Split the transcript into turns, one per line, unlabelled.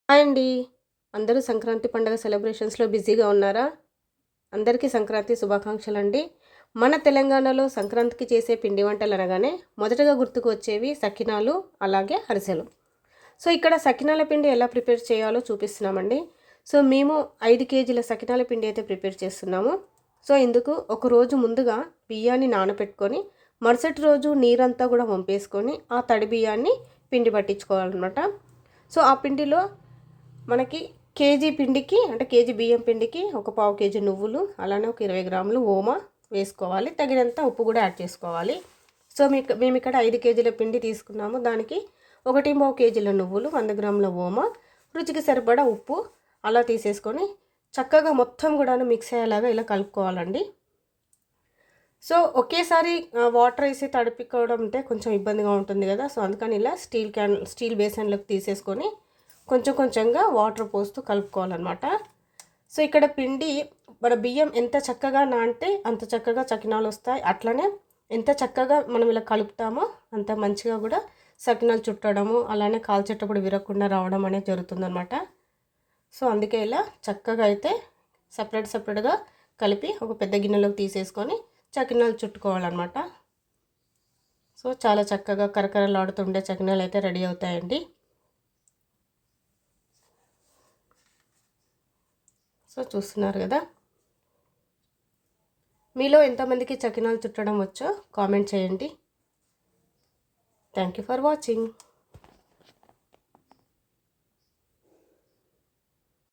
Hi అండి. అందరూ సంక్రాంతి పండుగ సెలబ్రేషన్స్‌లో బిజీగా ఉన్నారా? అందరికీ సంక్రాంతి శుభాకాంక్షలండి. మన తెలంగాణలో సంక్రాంతికి చేసే పిండి వంటలు అనగానే మొదటగా గుర్తుకు వచ్చేవి సకినాలు, అలాగే అరిసెలు. సో, ఇక్కడ సకినాల పిండి ఎలా ప్రిపేర్ చేయాలో చూపిస్తున్నామండి. సో, మేము 5 కేజీల సకినాల పిండి అయితే ప్రిపేర్ చేస్తున్నాము. సో, ఇందుకు ఒక రోజు ముందుగా బియ్యాన్ని నానబెట్టుకొని, మరుసటి రోజు నీరంతా కూడా వంపేసుకొని, ఆ తడి బియ్యాన్ని పిండి పట్టించుకోవాలన్నమాట. సో, ఆ పిండిలో మనకి కేజీ పిండికి అంటే కేజీ బియ్యం పిండికి ఒక పావు కేజీ నువ్వులు, అలానే ఒక 20 గ్రాములు ఓమ వేసుకోవాలి. తగినంత ఉప్పు కూడా యాడ్ చేసుకోవాలి. సో మేము ఇక్కడ 5 కేజీల పిండి తీసుకున్నాము. దానికి 1.5 కేజీల నువ్వులు, 100 గ్రాముల ఓమ, రుచికి సరిపడా ఉప్పు అలా తీసేసుకొని చక్కగా మొత్తం కూడాను మిక్స్ అయ్యేలాగా ఇలా కలుపుకోవాలండి. సో ఒకేసారి వాటర్ వేసి తడిపికోవడం అంటే కొంచెం ఇబ్బందిగా ఉంటుంది కదా. సో అందుకని ఇలా స్టీల్ బేసన్లోకి తీసేసుకొని కొంచెం కొంచెంగా వాటర్ పోస్తూ కలుపుకోవాలన్నమాట. సో ఇక్కడ పిండి మన బియ్యం ఎంత చక్కగా నానితే అంత చక్కగా చకినాలు వస్తాయి. అట్లనే ఎంత చక్కగా మనం ఇలా కలుపుతామో అంత మంచిగా కూడా సకినాలు చుట్టడము, అలానే కాల్చేటప్పుడు విరగకుండా రావడం అనేది జరుగుతుందన్నమాట. సో అందుకే ఇలా చక్కగా అయితే సపరేట్గా కలిపి ఒక పెద్ద గిన్నెలోకి తీసేసుకొని చకినాలు చుట్టుకోవాలన్నమాట. సో చాలా చక్కగా కరకరలాడుతుండే చకినాలు అయితే రెడీ అవుతాయండి. సో చూస్తున్నారు కదా. మీలో ఎంతమందికి చకినాలు చుట్టడం వచ్చో కామెంట్ చేయండి. Thank you for watching.